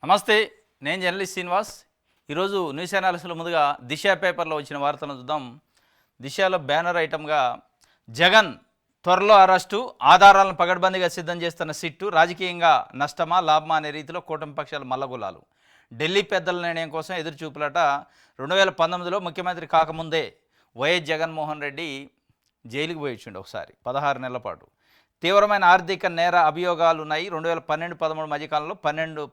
నమస్తే, నేను జర్నలిస్ట్ శ్రీనివాస్. ఈరోజు న్యూస్ అనాలిసిస్లో ముందుగా దిశ పేపర్లో వచ్చిన వార్తలను చూద్దాం. దిశలో బ్యానర్ ఐటమ్గా జగన్ త్వరలో అరెస్టు, ఆధారాలను పగడ్బందీగా సిద్ధం చేస్తున్న సిట్టు, రాజకీయంగా నష్టమా లాభమా అనే రీతిలో కూటమి పక్షాలు మల్లగొల్లాలు. ఢిల్లీ పెద్దల నిర్ణయం కోసం ఎదురుచూపులట. 2019లో ముఖ్యమంత్రి కాకముందే వైఎస్ జగన్మోహన్ రెడ్డి జైలుకు పోయించిండు ఒకసారి 16 నెలల పాటు. తీవ్రమైన ఆర్థిక నేర అభియోగాలు ఉన్నాయి. 2012-13 మధ్యకాలంలో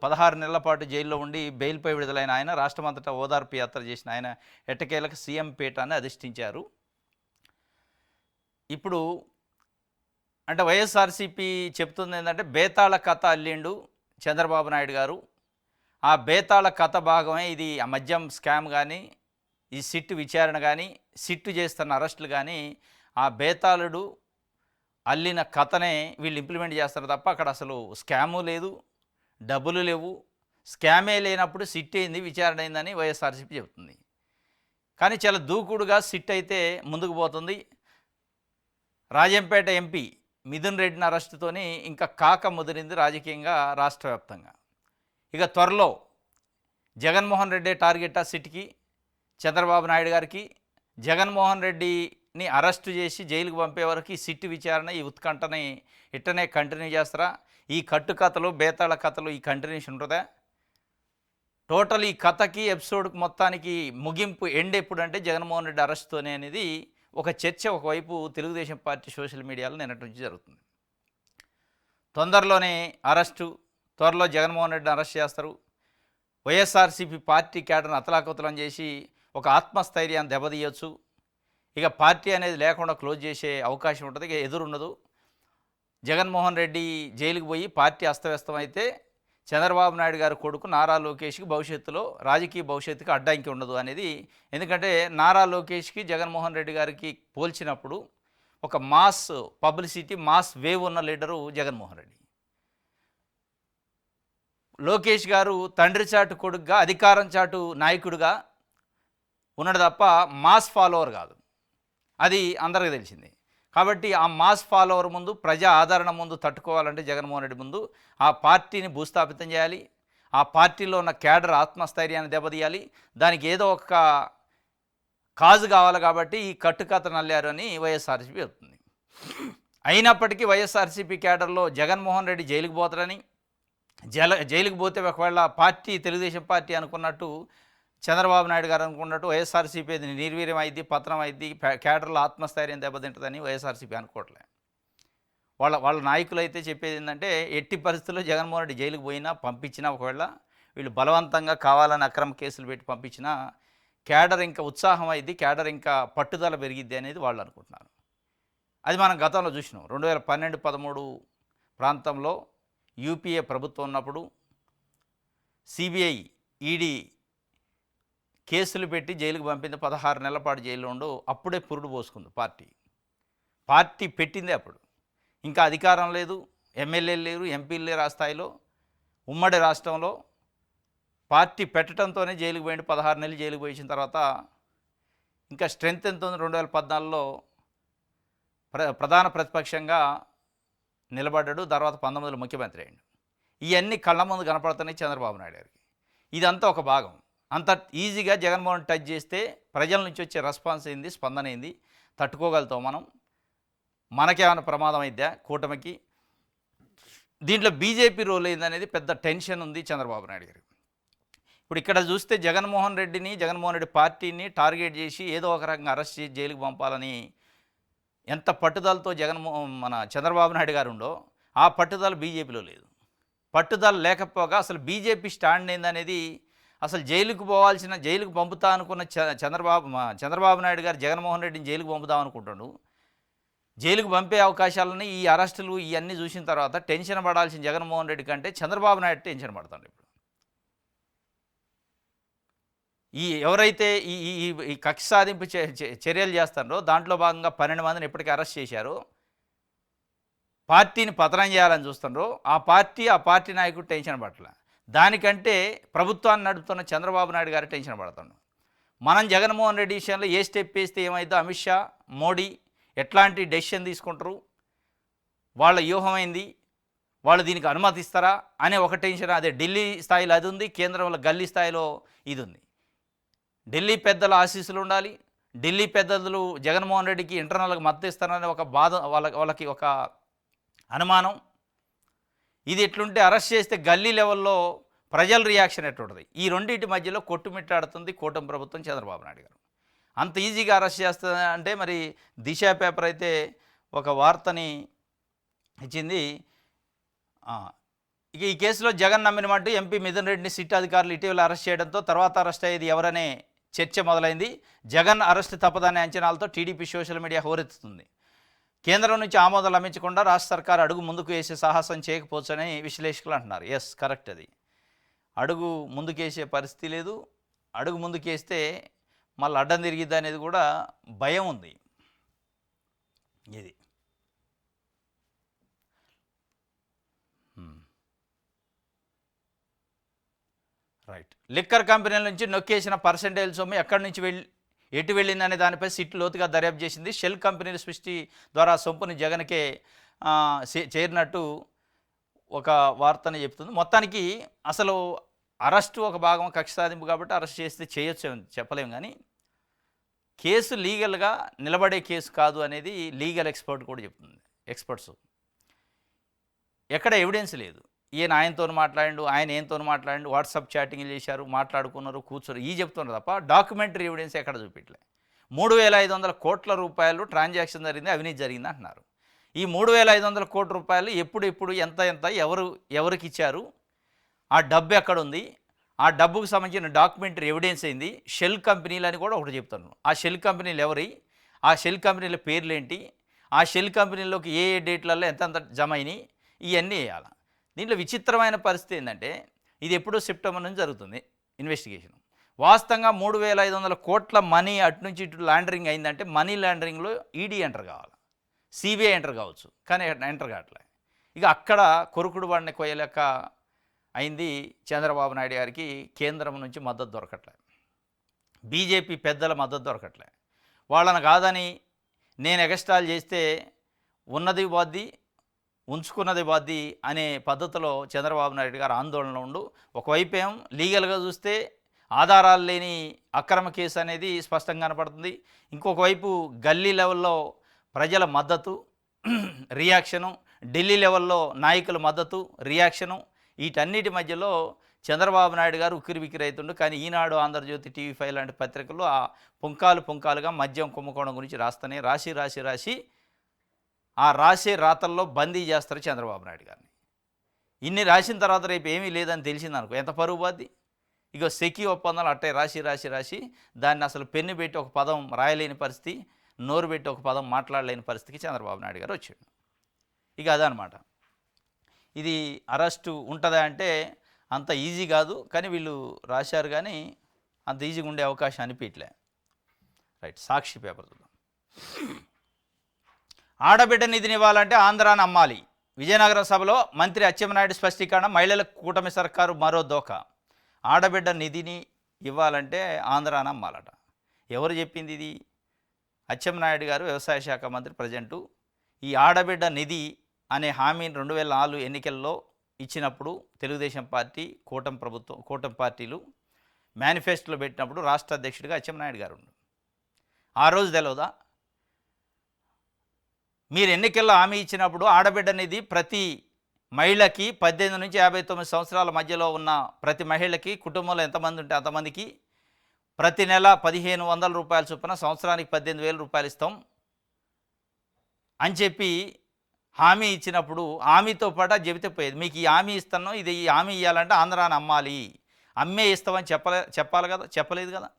16 నెలల పాటు జైల్లో ఉండి బెయిల్పై విడుదలైన ఆయన రాష్ట్రమంతటా ఓదార్పు యాత్ర చేసిన ఆయన ఎట్టకేలకు సీఎం పీఠాన్ని అధిష్ఠించారు. ఇప్పుడు అంటే వైఎస్ఆర్సీపీ చెప్తుంది ఏంటంటే బేతాళ కథ అల్లిండు చంద్రబాబు నాయుడు గారు. ఆ బేతాళ కథ భాగమే ఇది. ఆ మద్యం స్కామ్ కానీ, ఈ సిట్టు విచారణ కానీ, సిట్టు చేస్తున్న అరెస్టులు కానీ, ఆ బేతాళుడు అల్లిన కథనే వీళ్ళు ఇంప్లిమెంట్ చేస్తారు తప్ప అక్కడ అసలు స్కాము లేదు, డబ్బులు లేవు. స్కామే లేనప్పుడు సిట్ అయింది, విచారణ అయిందని వైఎస్ఆర్సీపీ చెబుతుంది. కానీ చాలా దూకుడుగా సిట్ అయితే ముందుకు పోతుంది. రాజంపేట ఎంపీ మిథున్ రెడ్డిని అరెస్టుతోని ఇంకా కాక ముదిరింది రాజకీయంగా రాష్ట్ర వ్యాప్తంగా. ఇక త్వరలో జగన్మోహన్ రెడ్డి టార్గెట్ ఆ సిట్కి, చంద్రబాబు నాయుడు గారికి. జగన్మోహన్ రెడ్డిని అరెస్టు చేసి జైలుకు పంపే వరకు ఈ సిట్టు విచారణ, ఈ ఉత్కంఠని ఇట్టనే కంటిన్యూ చేస్తారా? ఈ కట్టుకథలు, బేతాళ కథలు, ఈ కంటిన్యూషన్ ఉంటుందా? టోటల్ ఈ కథకి, ఎపిసోడ్కి మొత్తానికి ముగింపు ఎండ్ ఎప్పుడంటే జగన్మోహన్ రెడ్డి అరెస్టుతోనే అనేది ఒక చర్చ ఒకవైపు తెలుగుదేశం పార్టీ సోషల్ మీడియాలో నిన్నటి నుంచి జరుగుతుంది. తొందరలోనే అరెస్టు, త్వరలో జగన్మోహన్ రెడ్డిని అరెస్ట్ చేస్తారు. వైఎస్ఆర్సీపీ పార్టీ క్యాడర్ను అతలాకుతలం చేసి ఒక ఆత్మస్థైర్యాన్ని దెబ్బతీయొచ్చు. ఇక పార్టీ అనేది లేకుండా క్లోజ్ చేసే అవకాశం ఉంటుంది. ఇక ఎదురున్నదు. జగన్మోహన్ రెడ్డి జైలుకు పోయి పార్టీ అస్తవ్యస్తం అయితే చంద్రబాబు నాయుడు గారి కొడుకు నారా లోకేష్కి భవిష్యత్తులో రాజకీయ భవిష్యత్తుకి అడ్డంకి ఉండదు అనేది. ఎందుకంటే నారా లోకేష్కి జగన్మోహన్ రెడ్డి గారికి పోల్చినప్పుడు ఒక మాస్ పబ్లిసిటీ, మాస్ వేవ్ ఉన్న లీడరు జగన్మోహన్ రెడ్డి. లోకేష్ గారు తండ్రి చాటు కొడుకుగా, అధికారం చాటు నాయకుడిగా ఉన్నాడు తప్ప మాస్ ఫాలోవర్ కాదు. అది అందరికీ తెలిసింది. కాబట్టి ఆ మాస్ ఫాలోవర్ ముందు, ప్రజా ఆదరణ ముందు తట్టుకోవాలంటే జగన్మోహన్ రెడ్డి ముందు ఆ పార్టీని భూస్థాపితం చేయాలి. ఆ పార్టీలో ఉన్న క్యాడర్ ఆత్మస్థైర్యాన్ని దెబ్బతీయాలి. దానికి ఏదో ఒక కాజు కావాలి. కాబట్టి ఈ కట్టుకథ నల్లారు అని వైఎస్ఆర్సీపీ చెప్తుంది. అయినప్పటికీ వైఎస్ఆర్సీపీ క్యాడర్లో జగన్మోహన్ రెడ్డి జైలుకు పోతారని, జైలుకు పోతే ఒకవేళ పార్టీ తెలుగుదేశం పార్టీ అనుకున్నట్టు, చంద్రబాబు నాయుడు గారు అనుకున్నట్టు వైఎస్ఆర్సీపీ నిర్వీర్యం అయింది, పతనం అయింది, క్యాడర్లో ఆత్మస్థైర్యం దెబ్బతింటుందని వైఎస్ఆర్సీపీ అనుకోవట్లే. వాళ్ళ నాయకులు అయితే చెప్పేది ఏంటంటే ఎట్టి పరిస్థితుల్లో జగన్మోహన్ రెడ్డి జైలుకు పోయినా, పంపించినా, ఒకవేళ వీళ్ళు బలవంతంగా కావాలని అక్రమ కేసులు పెట్టి పంపించినా క్యాడర్ ఇంకా ఉత్సాహం అయింది, క్యాడర్ ఇంకా పట్టుదల పెరిగిద్ది అనేది వాళ్ళు అనుకుంటున్నారు. అది మనం గతంలో చూసినాం. 2012-13 ప్రాంతంలో యూపీఏ ప్రభుత్వం ఉన్నప్పుడు సిబిఐ, ఈడీ కేసులు పెట్టి జైలుకు పంపింది. 16 నెలల పాటు జైల్లో ఉండు. అప్పుడే పురుడు పోసుకుంది పార్టీ పెట్టిందే అప్పుడు. ఇంకా అధికారం లేదు, ఎమ్మెల్యేలు లేరు, ఎంపీలు లేరు. ఆ స్థాయిలో ఉమ్మడి రాష్ట్రంలో పార్టీ పెట్టడంతోనే జైలుకు పోయింది. 16 నెలలు జైలుకు పోయించిన తర్వాత ఇంకా స్ట్రెంత్ ఎంత ఉంది? 2014లో ప్రధాన ప్రతిపక్షంగా నిలబడ్డాడు. తర్వాత 19లో ముఖ్యమంత్రి అయ్యాడు. ఇవన్నీ కళ్ళ ముందు కనపడుతున్నాయి చంద్రబాబు నాయుడు గారికి. ఇదంతా ఒక భాగం. అంత ఈజీగా జగన్మోహన్ టచ్ చేస్తే ప్రజల నుంచి వచ్చే రెస్పాన్స్ ఏంది, స్పందన ఏంది, తట్టుకోగలుగుతాం మనం? మనకేమైనా ప్రమాదం అయిద్దా కూటమికి? దీంట్లో బీజేపీ రోల్ ఏందనేది పెద్ద టెన్షన్ ఉంది చంద్రబాబు నాయుడు గారికి. ఇప్పుడు ఇక్కడ చూస్తే జగన్మోహన్ రెడ్డి పార్టీని టార్గెట్ చేసి ఏదో ఒక రకంగా అరెస్ట్ చేసి జైలుకు పంపాలని ఎంత పట్టుదలతో మన చంద్రబాబు నాయుడు గారు ఉండో ఆ పట్టుదల బీజేపీలో లేదు. పట్టుదల లేకపోగా అసలు బీజేపీ స్టాండ్ ఏందనేది, అసలు జైలుకు పంపుతా అనుకున్న చంద్రబాబు నాయుడు గారు జగన్మోహన్ రెడ్డిని జైలుకు పంపుదాం అనుకుంటాడు. జైలుకు పంపే అవకాశాలని ఈ అరెస్టులు ఇవన్నీ చూసిన తర్వాత టెన్షన్ పడాల్సిన జగన్మోహన్ రెడ్డి కంటే చంద్రబాబు నాయుడు టెన్షన్ పడతాడు. ఇప్పుడు ఎవరైతే ఈ కక్ష సాధింపు చర్యలు చేస్తారో దాంట్లో భాగంగా 12 మందిని ఇప్పటికీ అరెస్ట్ చేశారు. పార్టీని పతనం చేయాలని చూస్తున్నారో ఆ పార్టీ నాయకుడు టెన్షన్ పడట్ల. దానికంటే ప్రభుత్వాన్ని నడుపుతున్న చంద్రబాబు నాయుడు గారు టెన్షన్ పడుతున్నాడు. మనం జగన్మోహన్ రెడ్డి విషయంలో ఏ స్టెప్ వేస్తే ఏమైందో, అమిత్ షా, మోడీ ఎట్లాంటి డెసిషన్ తీసుకుంటారు, వాళ్ళ వ్యూహమైంది, వాళ్ళు దీనికి అనుమతిస్తారా అనే ఒక టెన్షన్. అదే ఢిల్లీ స్థాయిలో అది ఉంది, కేంద్రంలో గల్లీ స్థాయిలో ఇది ఉంది. ఢిల్లీ పెద్దల ఆశీస్సులు ఉండాలి, ఢిల్లీ పెద్దలు జగన్మోహన్ రెడ్డికి ఇంటర్నల్గా మద్దతు ఇస్తారనే ఒక బాధ వాళ్ళకి ఒక అనుమానం. ఇది ఎట్లుంటే అరెస్ట్ చేస్తే గల్లీ లెవెల్లో ప్రజల రియాక్షన్ ఎట్లుంటుంది? ఈ రెండింటి మధ్యలో కొట్టుమిట్టాడుతుంది కూటమి ప్రభుత్వం, చంద్రబాబు నాయుడు గారు. అంత ఈజీగా అరెస్ట్ చేస్తుంది అంటే మరి దిశ పేపర్ అయితే ఒక వార్తని ఇచ్చింది. ఇక ఈ కేసులో జగన్ నమ్మినమంటూ ఎంపీ మిథున్ రెడ్డిని సిట్ అధికారులు ఇటీవల అరెస్ట్ చేయడంతో తర్వాత అరెస్ట్ అయ్యేది ఎవరనే చర్చ మొదలైంది. జగన్ అరెస్ట్ తప్పదనే అంచనాలతో టీడీపీ సోషల్ మీడియా హోరెత్తుతుంది. కేంద్రం నుంచి ఆమోదం లభించకుండా రాష్ట్ర సర్కారు అడుగు ముందుకు వేసే సాహసం చేయకపోవచ్చని విశ్లేషకులు అంటున్నారు. Yes, correct. అది అడుగు ముందుకేసే పరిస్థితి లేదు. అడుగు ముందుకేస్తే మళ్ళీ అడ్డం తిరిగిద్ది అనేది కూడా భయం ఉంది. ఇది రైట్. లిక్కర్ కంపెనీల నుంచి నొక్కేసిన పర్సెంటేజ్ సొమ్ము ఎక్కడి నుంచి ఎటు వెళ్ళిందనే దానిపై సిట్ లోతుగా దర్యాప్తు చేసింది. షెల్ కంపెనీల సృష్టి ద్వారా సొంపుని జగన్కే చేరినట్టు ఒక వార్తని చెప్తుంది. మొత్తానికి అసలు అరెస్టు ఒక భాగం, కక్ష సాధింపు కాబట్టి అరెస్ట్ చేస్తే చేయొచ్చు చెప్పలేము, కానీ కేసు లీగల్గా నిలబడే కేసు కాదు అనేది లీగల్ ఎక్స్పర్ట్ కూడా చెప్తుంది. ఎక్స్పర్ట్స్ ఎక్కడ ఎవిడెన్స్ లేదు. ఈయన ఆయనతో మాట్లాడిండు, ఆయన ఏంతో మాట్లాడిండు, వాట్సాప్ చాటింగ్లు చేశారు, మాట్లాడుకున్నారు, కూర్చోరు, ఈ చెప్తున్నారు తప్ప డాక్యుమెంటరీ ఎవిడెన్స్ ఎక్కడ చూపించలే. 3,500 కోట్ల రూపాయలు ట్రాన్సాక్షన్ జరిగింది, అవినీతి జరిగింది అంటున్నారు. ఈ 3,500 కోట్ల రూపాయలు ఎప్పుడు ఎంత ఎవరికి ఇచ్చారు, ఆ డబ్బు ఎక్కడుంది, ఆ డబ్బుకు సంబంధించిన డాక్యుమెంటరీ ఎవిడెన్స్ అయింది. షెల్ కంపెనీలు అని కూడా ఒకటి చెప్తున్నాను. ఆ షెల్ కంపెనీలు ఎవరి, ఆ షెల్ కంపెనీల పేర్లు ఏంటి, ఆ షెల్ కంపెనీలోకి ఏ డేట్లలో ఎంత జమ అయినాయి, ఇవన్నీ వేయాలి. దీంట్లో విచిత్రమైన పరిస్థితి ఏంటంటే ఇది ఎప్పుడో సెప్టెంబర్ నుంచి జరుగుతుంది ఇన్వెస్టిగేషన్. వాస్తవంగా 3,500 కోట్ల మనీ అటు నుంచి ఇటు లాండరింగ్ అయిందంటే మనీ లాండరింగ్లో ఈడీ ఎంటర్ కావాలి, సిబిఐ ఎంటర్ కావచ్చు, కానీ ఎంటర్ కావట్లే. ఇక అక్కడ కొరుకుడు వాడిని కొయ్యలేక అయింది. చంద్రబాబు నాయుడు గారికి కేంద్రం నుంచి మద్దతు దొరకట్లే, బీజేపీ పెద్దల మద్దతు దొరకట్లే. వాళ్ళని కాదని నేను ఎగస్టాల్ చేస్తే ఉన్నది బాద్ది, ఉంచుకున్నది బాద్ది అనే పద్ధతిలో చంద్రబాబు నాయుడు గారు ఆందోళనలో ఉండు. ఒకవైపు ఏం లీగల్గా చూస్తే ఆధారాలు లేని అక్రమ కేసు అనేది స్పష్టంగా కనపడుతుంది. ఇంకొక వైపు గల్లీ లెవెల్లో ప్రజల మద్దతు, రియాక్షను, ఢిల్లీ లెవెల్లో నాయకుల మద్దతు, రియాక్షను, వీటన్నిటి మధ్యలో చంద్రబాబు నాయుడు గారు ఉక్కిరిబిక్కిరి అవుతుండు. కానీ ఈనాడు, ఆంధ్రజ్యోతి, టీవీ5 లాంటి పత్రికలు ఆ పుంకాలుగా మద్యం కుంభకోణం గురించి రాస్తూనే రాసి ఆ రాసే రాతల్లో బందీ చేస్తారు చంద్రబాబు నాయుడు గారిని. ఇన్ని రాసిన తర్వాత రేపు ఏమీ లేదని తెలిసిందనుకో ఎంత పరువు బాద్ది. ఇక సెకీ ఒప్పందాలు అట్టే రాసి దాన్ని అసలు పెన్ను పెట్టి ఒక పదం రాయలేని పరిస్థితి, నోరు పెట్టి ఒక పదం మాట్లాడలేని పరిస్థితికి చంద్రబాబు నాయుడు గారు వచ్చాడు. ఇక అదనమాట. ఇది అరెస్టు ఉంటుందా అంటే అంత ఈజీ కాదు, కానీ వీళ్ళు రాశారు, కానీ అంత ఈజీగా ఉండే అవకాశం అనిపించలే. రైట్. సాక్షి పేపర్ చూద్దాం. ఆడబిడ్డ నిధిని ఇవ్వాలంటే ఆంధ్రాని అమ్మాలి. విజయనగరం సభలో మంత్రి అచ్చెన్నాయుడు స్పష్టీకరణ. మహిళలకు కూటమి సర్కారు మరో దోఖ. ఆడబిడ్డ నిధిని ఇవ్వాలంటే ఆంధ్రాని అమ్మాలట. ఎవరు చెప్పింది ఇది? అచ్చెన్నాయుడు గారు, వ్యవసాయ శాఖ మంత్రి ప్రజెంటు. ఈ ఆడబిడ్డ నిధి అనే హామీని 2004 ఎన్నికల్లో ఇచ్చినప్పుడు తెలుగుదేశం పార్టీ, కూటమి పార్టీలు మేనిఫెస్టోలో పెట్టినప్పుడు రాష్ట్ర అధ్యక్షుడిగా అచ్చెన్నాయుడు గారు ఉండు. ఆ రోజు తెలియదా? మీరు ఎన్నికల్లో హామీ ఇచ్చినప్పుడు ఆడబిడ్డ నిధి ప్రతి మహిళకి 18 నుంచి 59 సంవత్సరాల మధ్యలో ఉన్న ప్రతి మహిళకి, కుటుంబంలో ఎంతమంది ఉంటే అంతమందికి ప్రతి నెల 1,500 రూపాయల చొప్పున సంవత్సరానికి 18,000 రూపాయలు ఇస్తాం అని చెప్పి హామీ ఇచ్చినప్పుడు హామీతో పాటు చెబితే పోయేది. మీకు ఈ హామీ ఇస్తాను, ఈ హామీ ఇవ్వాలంటే ఆంధ్రాని అమ్మాలి, అమ్మే ఇస్తామని చెప్పాలి కదా, చెప్పలేదు కదా.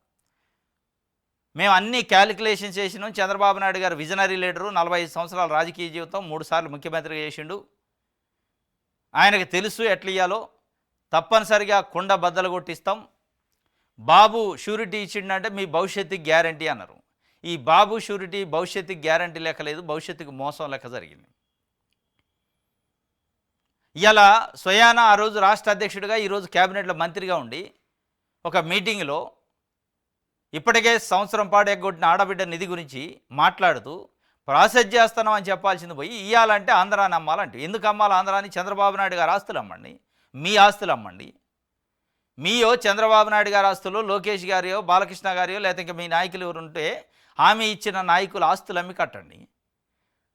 మేము అన్ని క్యాలిక్యులేషన్స్ చేసినాం. చంద్రబాబు నాయుడు గారు విజనరీ లీడరు, 45 సంవత్సరాల రాజకీయ జీవితం, 3 సార్లు ముఖ్యమంత్రిగా చేసిండు. ఆయనకు తెలుసు ఎట్లా ఇయ్యాలో. తప్పనిసరిగా కుండ బద్దలు కొట్టిస్తాం. బాబు షూరిటీ ఇచ్చిండంటే మీ భవిష్యత్తుకి గ్యారంటీ అన్నారు. ఈ బాబు షూరిటీ భవిష్యత్తుకి గ్యారంటీ లెక్క లేదు, భవిష్యత్తుకు మోసం లెక్క జరిగింది. ఇలా స్వయాన ఆ రోజు రాష్ట్ర అధ్యక్షుడిగా, ఈరోజు క్యాబినెట్లో మంత్రిగా ఉండి ఒక మీటింగ్లో ఇప్పటికే సంవత్సరం పాటు ఎగ్గొట్టిన ఆడబిడ్డ నిధి గురించి మాట్లాడుతూ ప్రాసెస్ చేస్తున్నాం అని చెప్పాల్సింది పోయి ఇవ్వాలంటే ఆంధ్రాని అమ్మాలంటే ఎందుకు అమ్మాలి ఆంధ్రాని? చంద్రబాబు నాయుడు గారి ఆస్తులు అమ్మండి, మీ ఆస్తులు అమ్మండి. మీయో చంద్రబాబు నాయుడు గారి ఆస్తులు, లోకేష్ గారియో, బాలకృష్ణ గారియో, లేకపోతే ఇంకా మీ నాయకులు ఎవరు ఉంటే హామీ ఇచ్చిన నాయకుల ఆస్తులు అమ్మి కట్టండి.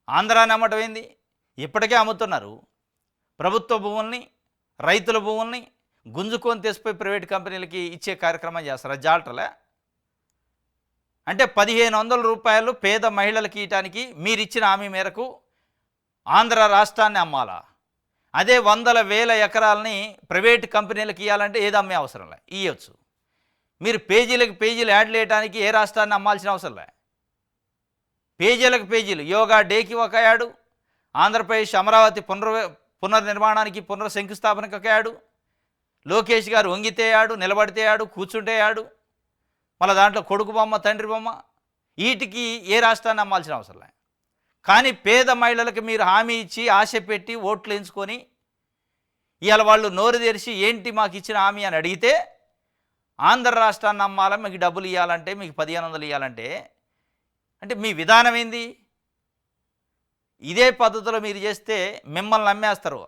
ఆంధ్రాని అమ్మటం ఏంది? ఇప్పటికే అమ్ముతున్నారు. ప్రభుత్వ భూముల్ని, రైతుల భూముల్ని గుంజుకొని తెసిపోయి ప్రైవేట్ కంపెనీలకి ఇచ్చే కార్యక్రమం చేస్తారు. అది జాలటలే అంటే 1500 రూపాయలు పేద మహిళలకి ఇవ్వటానికి మీరు ఇచ్చిన హామీ మేరకు ఆంధ్ర రాష్ట్రాన్ని అమ్మాలా? అదే వందల వేల ఎకరాలని ప్రైవేట్ కంపెనీలకు ఇవ్వాలంటే ఏది అమ్మే అవసరం లే, ఇవ్వచ్చు. మీరు పేజీలకు పేజీలు యాడ్లు వేయడానికి ఏ రాష్ట్రాన్ని అమ్మాల్సిన అవసరం లే. పేజీలకు పేజీలు యోగా డేకి ఒక యాడు, ఆంధ్రప్రదేశ్ అమరావతి పునర్నిర్మాణానికి శంకుస్థాపనకి ఒక యాడు, లోకేష్ గారు వంగితే యాడు, నిలబడితే యాడు, కూర్చుంటే యాడు, మళ్ళీ దాంట్లో కొడుకు బొమ్మ, తండ్రి బొమ్మ, వీటికి ఏ రాష్ట్రాన్ని అమ్మాల్సిన అవసరం లే. కానీ పేద మహిళలకు మీరు హామీ ఇచ్చి ఆశ పెట్టి ఓట్లు ఎంచుకొని ఇవాళ వాళ్ళు నోరు తెరిచి ఏంటి మాకు ఇచ్చిన హామీ అని అడిగితే ఆంధ్ర రాష్ట్రాన్ని అమ్మాలా, మీకు డబ్బులు ఇవ్వాలంటే, మీకు 1500 ఇవ్వాలంటే అంటే మీ విధానం ఏంది? ఇదే పద్ధతిలో మీరు చేస్తే మిమ్మల్ని నమ్మేస్తారు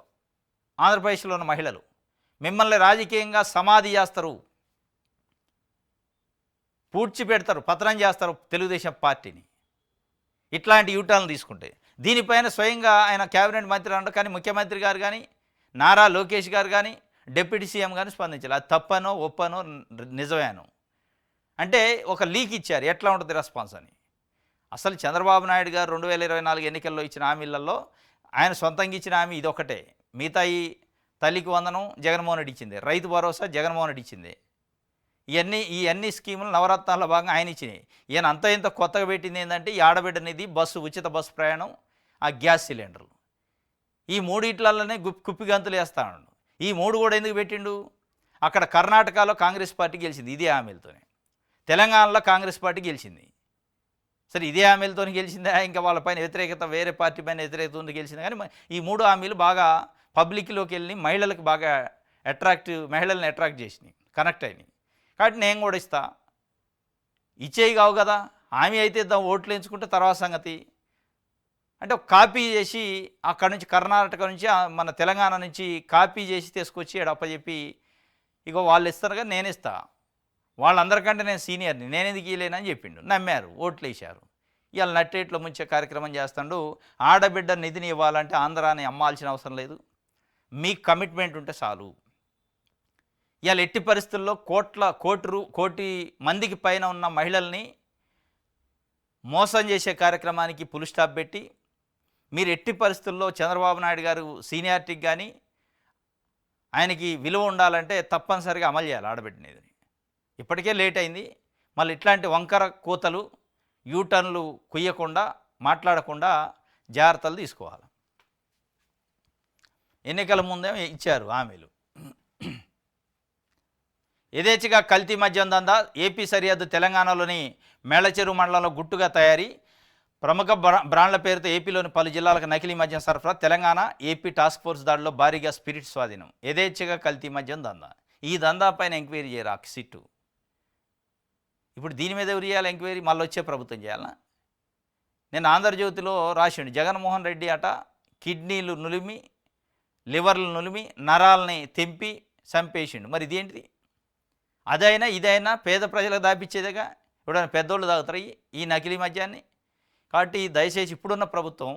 ఆంధ్రప్రదేశ్లో ఉన్న మహిళలు, మిమ్మల్ని రాజకీయంగా సమాధి చేస్తారు, పూడ్చిపెడతారు, పతనం చేస్తారు తెలుగుదేశం పార్టీని ఇట్లాంటి యూటర్న్లు తీసుకుంటే. దీనిపైన స్వయంగా ఆయన కేబినెట్ మంత్రి అన్నారు, కానీ ముఖ్యమంత్రి గారు కానీ, నారా లోకేష్ గారు కానీ, డిప్యూటీ సీఎం కానీ స్పందించాలి. అది తప్పనో ఒప్పనో నిజమేనో అంటే ఒక లీక్ ఇచ్చారు, ఎట్లా ఉంటుంది రెస్పాన్స్ అని. అసలు చంద్రబాబు నాయుడు గారు 2024 ఎన్నికల్లో ఇచ్చిన హామీలలో ఆయన సొంతంగా ఇచ్చిన హామీ ఇదొకటే. మిగతా ఈ తల్లికి వందనం జగన్మోహన్ రెడ్డి ఇచ్చింది, రైతు భరోసా జగన్మోహన్ రెడ్డి ఇచ్చింది, ఈ అన్ని స్కీములు నవరత్నాల భాగంగా ఆయన ఇచ్చినాయి. ఈయన అంత ఇంత కొత్తగా పెట్టింది ఏంటంటే ఈ ఆడబిడ్డ నిధి, బస్సు ఉచిత బస్సు ప్రయాణం, ఆ గ్యాస్ సిలిండర్లు, ఈ మూడిట్లలోనే కుప్పిగంతులు వేస్తాడు. ఈ మూడు కూడా ఎందుకు పెట్టిండు? అక్కడ కర్ణాటకలో కాంగ్రెస్ పార్టీ గెలిచింది ఇదే హామీలతోనే, తెలంగాణలో కాంగ్రెస్ పార్టీ గెలిచింది. సరే ఇదే హామీలతో గెలిచిందా, ఇంకా వాళ్ళపైన వ్యతిరేకత, వేరే పార్టీ పైన వ్యతిరేకత ఉంది గెలిచింది. కానీ ఈ మూడు హామీలు బాగా పబ్లిక్లోకి వెళ్ళి మహిళలకు బాగా మహిళల్ని అట్రాక్ట్ చేసినాయి, కనెక్ట్ అయినాయి. కాబట్టి నేను కూడా ఇస్తా, ఇచ్చేయి కావు కదా, హామీ అయితే ఇద్దాం, ఓట్లు ఎంచుకుంటే తర్వాత సంగతి అంటే ఒక కాపీ చేసి అక్కడ నుంచి కర్ణాటక నుంచి మన తెలంగాణ నుంచి కాపీ చేసి తీసుకొచ్చి అప్పచెప్పి ఇగో వాళ్ళు ఇస్తారు కదా నేను ఇస్తా, వాళ్ళందరికంటే నేను సీనియర్ని, నేను ఎందుకు ఇవ్వలేనని చెప్పిండు. నమ్మారు, ఓట్లు వేశారు. ఇవాళ నట్టేట్లో ముంచే కార్యక్రమం చేస్తాడు. ఆడబిడ్డ నిధిని ఇవ్వాలంటే ఆంధ్రాని అమ్మాల్సిన అవసరం లేదు, మీకు కమిట్మెంట్ ఉంటే చాలు. ఇవాళ ఎట్టి పరిస్థితుల్లో కోటి మందికి పైన ఉన్న మహిళల్ని మోసం చేసే కార్యక్రమానికి ఫుల్ స్టాప్ పెట్టి మీరు ఎట్టి పరిస్థితుల్లో చంద్రబాబు నాయుడు గారు సీనియారిటీకి కానీ ఆయనకి విలువ ఉండాలంటే తప్పనిసరిగా అమలు చేయాలి ఆడబిడ్డని. ఇప్పటికే లేట్ అయింది, మళ్ళీ ఇట్లాంటి వంకర కూతలు యూటర్న్లు కుయ్యకుండా మాట్లాడకుండా జాగ్రత్తలు తీసుకోవాలి. ఎన్నికల ముందే ఇచ్చారు హామీలు. యథేచ్ఛగా కల్తీ మద్యం దందా, ఏపీ సరిహద్దు తెలంగాణలోని మేళచెరువు మండలంలో గుట్టుగా తయారీ, ప్రముఖ బ్రాండ్ల పేరుతో ఏపీలోని పలు జిల్లాలకు నకిలీ మద్యం సరఫరా, తెలంగాణ ఏపీ టాస్క్ ఫోర్స్ దాడిలో భారీగా స్పిరిట్ స్వాధీనం. యథేచ్ఛగా కల్తీ మద్యం దందా, ఈ దందా పైన ఎంక్వైరీ చేయరా సిట్టు. ఇప్పుడు దీని మీద ఎవరు చేయాలి ఎంక్వైరీ? మళ్ళీ వచ్చే ప్రభుత్వం చేయాలనా? నేను ఆంధ్రజ్యోతిలో రాసిండు, జగన్మోహన్ రెడ్డి అట కిడ్నీలు నులిమి, లివర్లు నులిమి, నరాలని తెంపి చంపేసిండు. మరి ఇదేంటిది? అదైనా ఇదైనా పేద ప్రజలకు దాపిచ్చేదేగా. ఎవడైనా పెద్దోళ్ళు తాగుతారు ఈ నకిలీ మద్యాన్ని. కాబట్టి దయచేసి ఇప్పుడున్న ప్రభుత్వం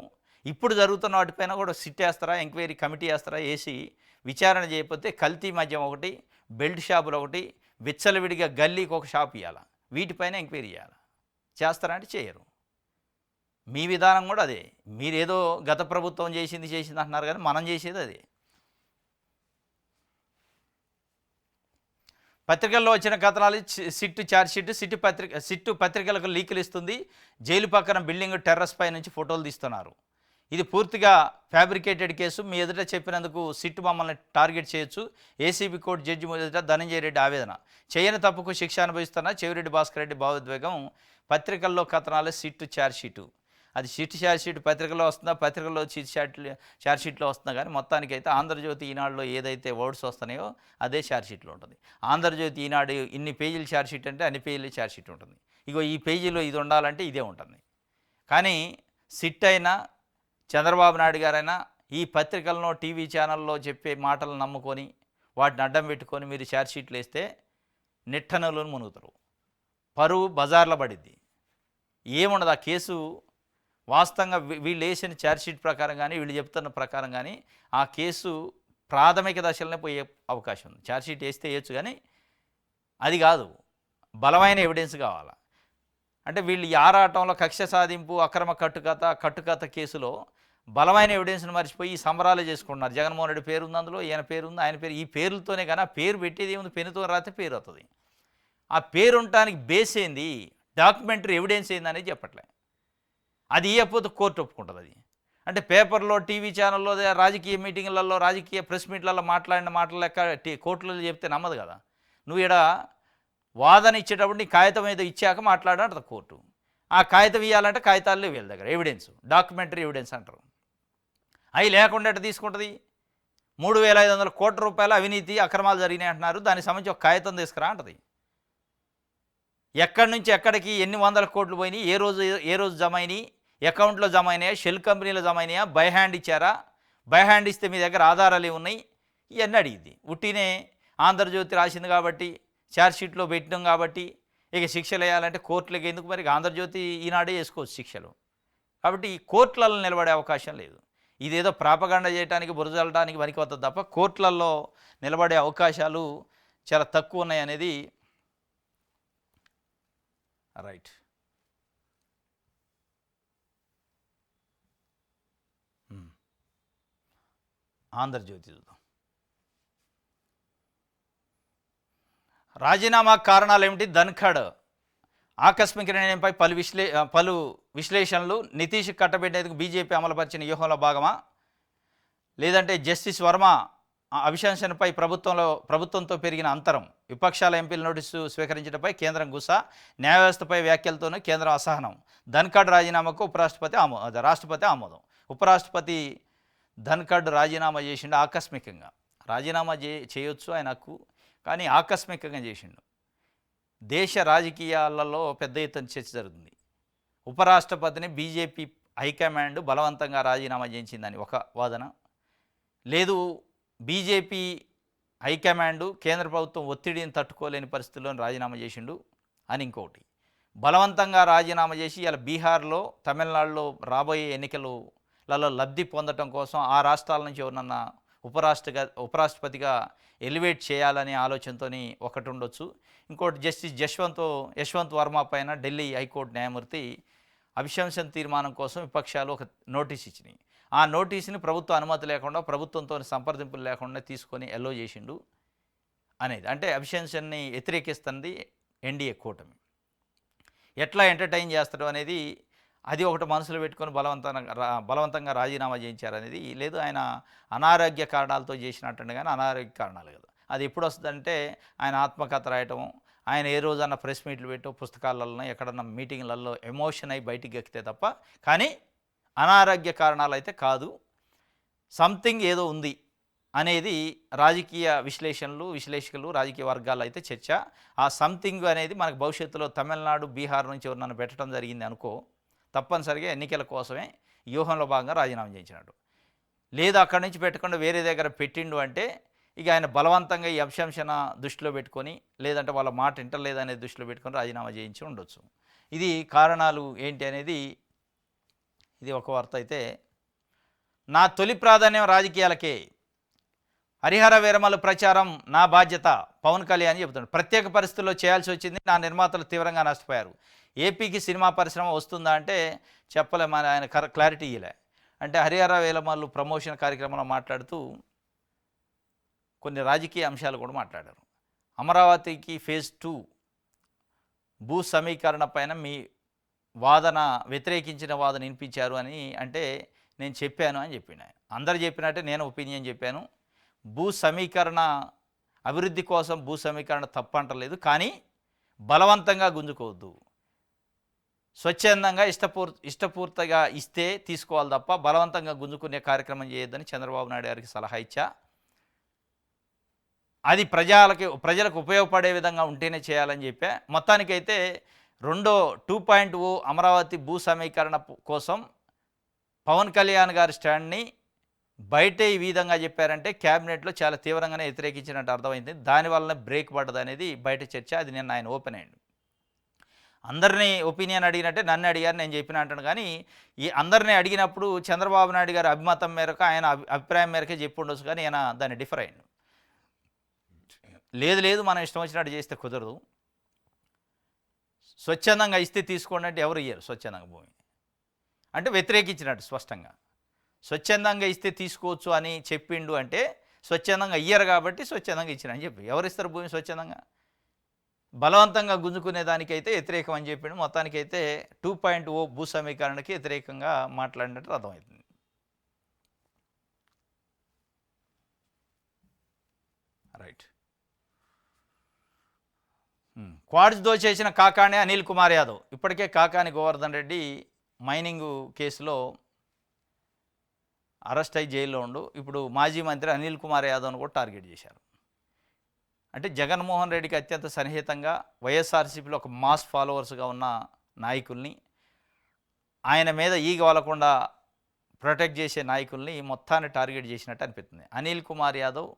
ఇప్పుడు జరుగుతున్న వాటిపైన కూడా సిట్ వేస్తారా, ఎంక్వైరీ కమిటీ వేస్తారా, వేసి విచారణ చేయకపోతే కల్తీ మద్యం ఒకటి, బెల్ట్ షాపులు ఒకటి, విచ్చలవిడిగా గల్లీకి ఒక షాప్ ఇవ్వాలి, వీటిపైన ఎంక్వైరీ చేయాలి. చేస్తారా అంటే చేయరు. మీ విధానం కూడా అదే. మీరేదో గత ప్రభుత్వం చేసింది అంటున్నారు, కానీ మనం చేసేది అదే. పత్రికల్లో వచ్చిన కథనాలు సిట్టు ఛార్జ్షీట్, సిట్టు పత్రికలకు లీకులు ఇస్తుంది. జైలు పక్కన బిల్డింగ్ టెర్రస్ పై నుంచి ఫోటోలు తీస్తున్నారు. ఇది పూర్తిగా ఫ్యాబ్రికేటెడ్ కేసు, మీ ఎదుట చెప్పినందుకు సిట్టు మమ్మల్ని టార్గెట్ చేయొచ్చు. ఏసీబీ కోర్టు జడ్జి ఎదుట ధనంజయ రెడ్డి ఆవేదన. చేయని తప్పుకు శిక్ష అనుభవిస్తున్న చెవిరెడ్డి భాస్కర్ రెడ్డి భావోద్వేగం. పత్రికల్లో కథనాలు సిట్టు ఛార్జ్షీటు, అది సిట్టు ఛార్జ్షీట్ పత్రికల్లో వస్తుందా, పత్రికల్లో ఛార్జ్షీట్లో వస్తుందా, కానీ మొత్తానికైతే ఆంధ్రజ్యోతి ఈనాడులో ఏదైతే వర్డ్స్ వస్తున్నాయో అదే ఛార్జ్షీట్లో ఉంటుంది. ఆంధ్రజ్యోతి ఈనాడు ఇన్ని పేజీలు ఛార్జ్షీట్ అంటే అన్ని పేజీలు ఛార్జ్షీట్ ఉంటుంది. ఇగో ఈ పేజీలో ఇది ఉండాలంటే ఇదే ఉంటుంది. కానీ సిట్ అయినా చంద్రబాబు నాయుడు గారైనా ఈ పత్రికలను టీవీ ఛానల్లో చెప్పే మాటలు నమ్ముకొని వాటిని అడ్డం పెట్టుకొని మీరు ఛార్జ్షీట్లు వేస్తే నిట్టనలను మునుగుతారు, పరువు బజార్లో పడిద్ది. ఏముండదు ఆ కేసు వాస్తవంగా వీళ్ళు వేసిన ఛార్జ్షీట్ ప్రకారం కానీ వీళ్ళు చెప్తున్న ప్రకారం కానీ ఆ కేసు ప్రాథమిక దశలోనే పోయే అవకాశం ఉంది. ఛార్జ్షీట్ వేస్తే వేయచ్చు కానీ అది కాదు, బలమైన ఎవిడెన్స్ కావాలి. అంటే వీళ్ళు ఈ ఆరాటంలో కక్ష సాధింపు అక్రమ కట్టుకథ కేసులో బలమైన ఎవిడెన్స్ని మర్చిపోయి ఈ సంబరాలు చేసుకుంటున్నారు. జగన్మోహన్ రెడ్డి పేరు ఉంది, అందులో ఈయన పేరు ఉంది, ఆయన పేరు, ఈ పేర్లతోనే కానీ ఆ పేరు పెట్టేది ఏముంది, పెన్నుతో రాస్తే పేరు అవుతుంది. ఆ పేరు ఉండటానికి బేస్ ఏంది, డాక్యుమెంటరీ ఎవిడెన్స్ ఏంది అనేది చెప్పట్లే. అది ఇవ్వకపోతే కోర్టు ఒప్పుకుంటుంది. అది అంటే పేపర్లో టీవీ ఛానల్లో రాజకీయ మీటింగ్లలో రాజకీయ ప్రెస్ మీట్లలో మాట్లాడిన మాటల లెక్క కోర్టులలో చెప్తే నమ్మదు కదా. నువ్వు ఇక్కడ వాదన ఇచ్చేటప్పుడు నీ కాగితం ఏదో ఇచ్చాక మాట్లాడంట కోర్టు. ఆ కాగితం ఇవ్వాలంటే కాగితాల్లో వీళ్ళ దగ్గర ఎవిడెన్స్, డాక్యుమెంటరీ ఎవిడెన్స్ అంటారు. అవి లేకుండా ఎట్లా తీసుకుంటుంది? 3,500 కోట్ల రూపాయల అవినీతి అక్రమాలు జరిగినాయి అంటున్నారు, దానికి సంబంధించి ఒక కాగితం తీసుకురా అంటది. ఎక్కడి నుంచి ఎక్కడికి ఎన్ని వందల కోట్లు పోయినాయి, ఏ రోజు జమ అయినాయి, అకౌంట్లో జమ అయినాయా, షెల్ కంపెనీలో జమ అయినాయా, బై హ్యాండ్ ఇచ్చారా, బై హ్యాండ్ ఇస్తే మీ దగ్గర ఆధారాలు ఉన్నాయి, ఇవన్నీ అడిగింది. ఉట్టినే ఆంధ్రజ్యోతి రాసింది కాబట్టి ఛార్జ్షీట్లో పెట్టినాం కాబట్టి ఇక శిక్షలు వేయాలంటే కోర్టులకు ఎందుకు? మరి ఆంధ్రజ్యోతి ఈనాడే వేసుకోవచ్చు శిక్షలు. కాబట్టి ఈ కోర్టులలో నిలబడే అవకాశం లేదు. ఇదేదో ప్రాపగండ చేయడానికి బురజల్లడానికి పనికి వస్తుంది తప్ప కోర్టులలో నిలబడే అవకాశాలు చాలా తక్కువ ఉన్నాయి అనేది రైట్. ఆంధ్రజ్యోతి చూద్దాం. రాజీనామా కారణాలు ఏమిటి? ధన్ఖడ్ ఆకస్మిక నిర్ణయంపై పలు విశ్లేషణలు. నితీష్ కట్టబెట్టేందుకు బీజేపీ అమలుపరిచిన వ్యూహంలో భాగమా, లేదంటే జస్టిస్ వర్మ అభిశంసనపై ప్రభుత్వంతో పెరిగిన అంతరం, విపక్షాల ఎంపీల నోటీసు స్వీకరించడంపై కేంద్రం గుస, న్యాయ వ్యవస్థపై వ్యాఖ్యలతోనూ కేంద్రం అసహనం. ధన్ఖడ్ రాజీనామాకు రాష్ట్రపతి ఆమోదం. ఉపరాష్ట్రపతి ధన్ఖడ్ రాజీనామా చేసిండు ఆకస్మికంగా. రాజీనామా చేయొచ్చు ఆయన హక్కు, కానీ ఆకస్మికంగా చేసిండు. దేశ రాజకీయాలలో పెద్ద ఎత్తున చర్చ జరుగుతుంది. ఉపరాష్ట్రపతిని బీజేపీ హైకమాండ్ బలవంతంగా రాజీనామా చేయించిందని ఒక వాదన, లేదు బీజేపీ హైకమాండ్ కేంద్ర ప్రభుత్వం ఒత్తిడిని తట్టుకోలేని పరిస్థితుల్లో రాజీనామా చేసిండు అని ఇంకొకటి. బలవంతంగా రాజీనామా చేసి ఇలా బీహార్లో తమిళనాడులో రాబోయే ఎన్నికలలో లబ్ధి పొందడం కోసం ఆ రాష్ట్రాల నుంచి ఎవరన్నా ఉపరాష్ట్రపతిగా ఎలివేట్ చేయాలనే ఆలోచనతో ఒకటి ఉండొచ్చు. ఇంకోటి జస్టిస్ యశ్వంత్ వర్మ పైన ఢిల్లీ హైకోర్టు న్యాయమూర్తి అభిశంసన తీర్మానం కోసం విపక్షాలు ఒక నోటీస్ ఇచ్చినాయి. ఆ నోటీసుని ప్రభుత్వ అనుమతి లేకుండా, ప్రభుత్వంతో సంప్రదింపులు లేకుండా తీసుకొని ఎల్లో చేసిండు అనేది. అంటే అభిశంసన్ని వ్యతిరేకిస్తుంది ఎన్డీఏ కూటమి. ఎట్లా ఎంటర్టైన్ చేస్తాడు అనేది అది ఒకటి మనసులో పెట్టుకొని బలవంతంగా రాజీనామా చేయించారనేది లేదు. ఆయన అనారోగ్య కారణాలతో చేసినట్టు కానీ అనారోగ్య కారణాలు కదా. అది ఎప్పుడు వస్తుందంటే ఆయన ఆత్మకథ రాయటం, ఆయన ఏ రోజన్నా ప్రెస్ మీట్లు పెట్టో, పుస్తకాలలో ఎక్కడన్నా మీటింగ్లలో ఎమోషన్ అయి బయటికి ఎక్కితే తప్ప, కానీ అనారోగ్య కారణాలు అయితే కాదు, సంథింగ్ ఏదో ఉంది అనేది రాజకీయ విశ్లేషకులు రాజకీయ వర్గాలు అయితే చర్చ. ఆ సంథింగ్ అనేది మనకు భవిష్యత్తులో తమిళనాడు బీహార్ నుంచి ఎవరినైనా పెట్టడం జరిగింది అనుకో, తప్పనిసరిగా ఎన్నికల కోసమే వ్యూహంలో భాగంగా రాజీనామా చేయించినట్టు. లేదు అక్కడి నుంచి పెట్టకుండా వేరే దగ్గర పెట్టిండు అంటే ఇక ఆయన బలవంతంగా ఈ అంశంశన దృష్టిలో పెట్టుకొని, లేదంటే వాళ్ళ మాట వింటలేదనే దృష్టిలో పెట్టుకొని రాజీనామా చేయించి ఉండొచ్చు. ఇది కారణాలు ఏంటి అనేది ఇది ఒక వార్త అయితే. నా తొలి ప్రాధాన్యం రాజకీయాలకే, హరిహర వీరమల ప్రచారం నా బాధ్యత, పవన్ కళ్యాణ్ చెబుతున్నాడు. ప్రత్యేక పరిస్థితుల్లో చేయాల్సి వచ్చింది, నా నిర్మాతలు తీవ్రంగా నష్టపోయారు. ఏపీకి సినిమా పరిశ్రమ వస్తుందా అంటే చెప్పలేము, ఆయన క్లారిటీ ఇవ్వలే. అంటే హరిహర వీరమల్లు ప్రమోషన్ కార్యక్రమంలో మాట్లాడుతూ కొన్ని రాజకీయ అంశాలు కూడా మాట్లాడారు. అమరావతికి ఫేజ్ 2 భూ సమీకరణ పైన మీ వాదన, వ్యతిరేకించిన వాదన వినిపించారు అని అంటే నేను చెప్పాను అని చెప్పిండు ఆయన. అందరు చెప్పినట్టే నేను ఒపీనియన్ చెప్పాను. భూ సమీకరణ అభివృద్ధి కోసం భూ సమీకరణ తప్పంటలేదు, కానీ బలవంతంగా గుంజుకోవద్దు, స్వచ్ఛందంగా ఇష్టపూర్తిగా ఇస్తే తీసుకోవాలి తప్ప బలవంతంగా గుంజుకునే కార్యక్రమం చేయొద్దని చంద్రబాబు నాయుడు గారికి సలహా ఇచ్చా. అది ప్రజలకు ఉపయోగపడే విధంగా ఉంటేనే చేయాలని చెప్పా. మొత్తానికైతే 2.0 అమరావతి భూ సమీకరణ కోసం పవన్ కళ్యాణ్ గారి స్టాండ్ని బయటే ఈ విధంగా చెప్పారంటే క్యాబినెట్లో చాలా తీవ్రంగానే వ్యతిరేకించినట్టు అర్థమైంది. దానివల్ల బ్రేక్ పడ్డది అనేది బయట చర్చ. అది నిన్న ఆయన ఓపెన్ అయ్యిండు. అందరినీ ఒపీనియన్ అడిగినట్టే నన్ను అడిగారు, నేను చెప్పిన అంటాను. కానీ ఈ అందరినీ అడిగినప్పుడు చంద్రబాబు నాయుడు గారి అభిమతం మేరకు, ఆయన అభిప్రాయం మేరకే చెప్పి ఉండొచ్చు. కానీ ఆయన దాన్ని డిఫర్ అయ్యిండు. లేదు మనం ఇష్టం వచ్చినట్టు చేస్తే కుదరదు, స్వచ్ఛందంగా ఇస్తే తీసుకోండి అంటే ఎవరు ఇయ్యరు స్వచ్ఛందంగా భూమి అంటే వ్యతిరేకించినట్టు స్పష్టంగా. స్వచ్ఛందంగా ఇస్తే తీసుకోవచ్చు అని చెప్పిండు అంటే స్వచ్ఛందంగా ఇయ్యరు కాబట్టి స్వచ్ఛందంగా ఇచ్చినని చెప్పి. ఎవరిస్తారు భూమి స్వచ్ఛందంగా? బలవంతంగా గుంజుకునే దానికైతే వ్యతిరేకం అని చెప్పిండు. మొత్తానికైతే 2.0 భూ సమీకరణకి వ్యతిరేకంగా మాట్లాడినట్టు అర్థమవుతుంది. రైట్. క్వాడ్స్ దోచేసిన కాకాణి అనిల్ కుమార్ యాదవ్. ఇప్పటికే కాకాని గోవర్ధన్ రెడ్డి మైనింగ్ కేసులో అరెస్ట్ అయ్యి జైల్లో ఉండు. ఇప్పుడు మాజీ మంత్రి అనిల్ కుమార్ యాదవ్ను కూడా టార్గెట్ చేశారు. అంటే జగన్మోహన్ రెడ్డికి అత్యంత సన్నిహితంగా వైఎస్ఆర్సీపీలో ఒక మాస్ ఫాలోవర్స్గా ఉన్న నాయకుల్ని, ఆయన మీద ఈగ వాలకుండా ప్రొటెక్ట్ చేసే నాయకుల్ని మొత్తాన్ని టార్గెట్ చేసినట్టు అనిపిస్తుంది. అనిల్ కుమార్ యాదవ్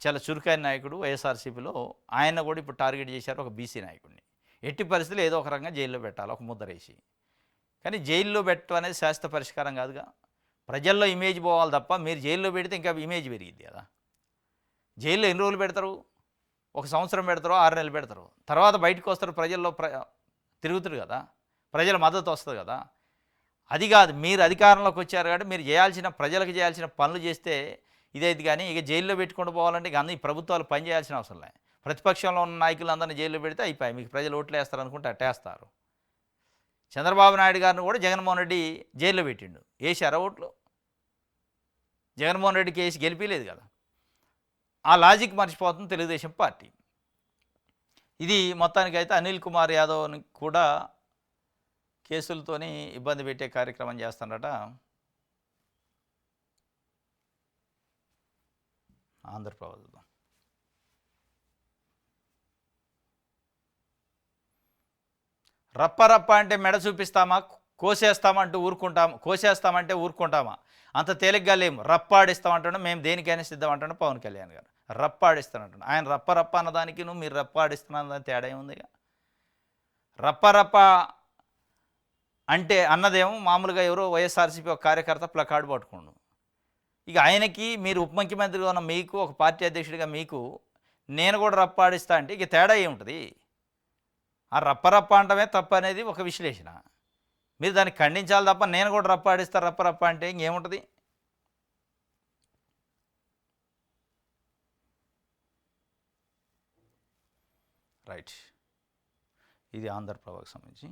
చాలా చురుకైన నాయకుడు వైఎస్ఆర్సీపీలో. ఆయన కూడా ఇప్పుడు టార్గెట్ చేశారు, ఒక బీసీ నాయకుడిని. ఎట్టి పరిస్థితులు ఏదో ఒక రకంగా జైల్లో పెట్టాలి, ఒక ముద్రేసి. కానీ జైల్లో పెట్టడం అనేది శాశ్వత పరిష్కారం కాదుగా. ప్రజల్లో ఇమేజ్ పోవాలి తప్ప మీరు జైల్లో పెడితే ఇంకా ఇమేజ్ పెరిగిద్ది కదా. జైల్లో ఎన్ని రోజులు పెడతారు? 1 సంవత్సరం పెడతారో 6 నెలలు పెడతారు. తర్వాత బయటకు వస్తారు, ప్రజల్లో తిరుగుతారు కదా, ప్రజల మద్దతు వస్తుంది కదా. అది కాదు, మీరు అధికారంలోకి వచ్చారు కాబట్టి మీరు ప్రజలకు చేయాల్సిన పనులు చేస్తే ఇదైతే. కానీ ఇక జైల్లో పెట్టుకుంటూ పోవాలంటే ఇక అన్ని ప్రభుత్వాలు పని చేయాల్సిన అవసరం లేదు. ప్రతిపక్షంలో ఉన్న నాయకులందరినీ జైల్లో పెడితే అయిపోయి, మీకు ప్రజలు ఓట్లు వేస్తారు అనుకుంటే అట్టేస్తారు. చంద్రబాబు నాయుడు గారిని కూడా జగన్మోహన్ రెడ్డి జైల్లో పెట్టిండు. వేసారా ఓట్లు? జగన్మోహన్ రెడ్డికి వేసి గెలిపిలేదు కదా. ఆ లాజిక్ మర్చిపోతుంది తెలుగుదేశం పార్టీ. ఇది మొత్తానికైతే అనిల్ కుమార్ యాదవ్ని కూడా కేసులతోని ఇబ్బంది పెట్టే కార్యక్రమం చేస్తాడట. ఆంధ్రప్రదేశ్ రప్ప అంటే మెడ చూపిస్తామా, కోసేస్తామంటే ఊరుకుంటామా? అంత తేలిగ్గా లేము. రప్పాడిస్తామంటాడు. మేము దేనికైనా సిద్ధం అంటాడు పవన్ కళ్యాణ్ గారు. రప్పాడిస్తానంటాడు ఆయన. రప్ప అన్నదానికి మీరు రప్పాడిస్తున్నదాని తేడా ఏముందిగా. రప్ప అంటే అన్నదేమో మామూలుగా ఎవరో వైఎస్ఆర్సీపీ ఒక కార్యకర్త ప్లకార్డు పట్టుకోండు. ఇక ఆయనకి, మీరు ఉప ముఖ్యమంత్రిగా ఉన్న మీకు, ఒక పార్టీ అధ్యక్షుడిగా మీకు నేను కూడా రప్పాడిస్తా అంటే ఇక తేడా ఏముంటుంది? ఆ రప్ప అంటమే తప్పు అనేది ఒక విశ్లేషణ. మీరు దాన్ని ఖండించాలి తప్ప నేను కూడా రప్పాడిస్తా రప్ప అంటే ఇంకేముంటుంది? రైట్. ఇది ఆంధ్రప్రభకు సంబంధించి.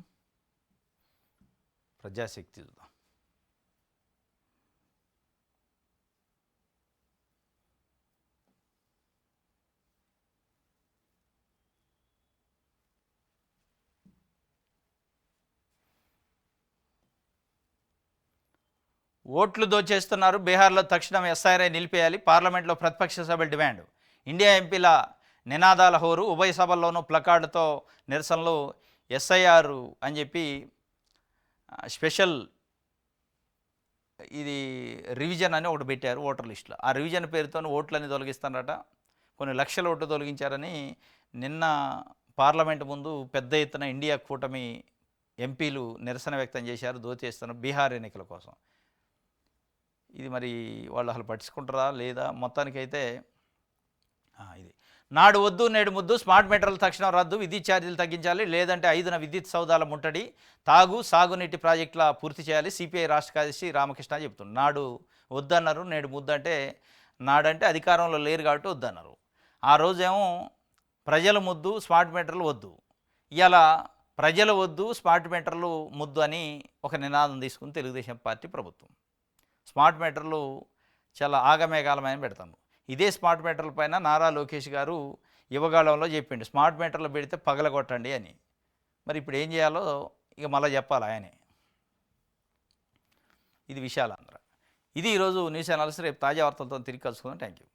ప్రజాశక్తి చూద్దాం. ఓట్లు దోచేస్తున్నారు, బీహార్లో తక్షణం ఎస్ఐఆర్ఐ నిలిపేయాలి, పార్లమెంట్లో ప్రతిపక్ష సభ్యుల డిమాండ్. ఇండియా ఎంపీల నినాదాల హోరు, ఉభయ సభల్లోనూ ప్లకార్డుతో నిరసనలు. ఎస్ఐఆర్ అని చెప్పి స్పెషల్ ఇది రివిజన్ అని ఒకటి పెట్టారు ఓటర్ లిస్టులో. ఆ రివిజన్ పేరుతో ఓట్లని తొలగిస్తారట. కొన్ని లక్షల ఓట్లు తొలగించారని నిన్న పార్లమెంట్ ముందు పెద్ద ఎత్తున ఇండియా కూటమి ఎంపీలు నిరసన వ్యక్తం చేశారు, దోచేస్తున్న బీహార్ ఎన్నికల కోసం. ఇది మరి వాళ్ళు అసలు పట్టించుకుంటారా లేదా? మొత్తానికైతే ఇది నాడు వద్దు నేడు ముద్దు, స్మార్ట్ మీటర్లు తక్షణం రద్దు, విద్యుత్ ఛార్జీలు తగ్గించాలి, లేదంటే 5న విద్యుత్ సౌదాల ముట్టడి, సాగునీటి ప్రాజెక్టుల పూర్తి చేయాలి, సిపిఐ రాష్ట్ర కార్యదర్శి రామకృష్ణ చెబుతున్నారు. నాడు వద్దన్నారు, నేడు ముద్దు అంటే నాడంటే అధికారంలో లేరు కాబట్టి వద్దన్నారు. ఆ రోజేమో ప్రజల ముద్దు, స్మార్ట్ మీటర్లు వద్దు. ఇలా ప్రజలు వద్దు, స్మార్ట్ మీటర్లు ముద్దు అని ఒక నినాదం తీసుకుని తెలుగుదేశం పార్టీ ప్రభుత్వం స్మార్ట్ మీటర్లు చాలా ఆగమేఘాలమైన పెడతాము. ఇదే స్మార్ట్ మీటర్ల పైన నారా లోకేష్ గారు యువగాళంలో చెప్పిండు, స్మార్ట్ మీటర్లు పెడితే పగలగొట్టండి అని. మరి ఇప్పుడు ఏం చేయాలో ఇక మళ్ళీ చెప్పాలి ఆయనే. ఇది విషయాలు ఆంధ్ర. ఇది ఈరోజు న్యూస్ అనాలిసిస్. రేపు తాజా వార్తలతో తిరిగి కలుసుకుందాం. Thank you.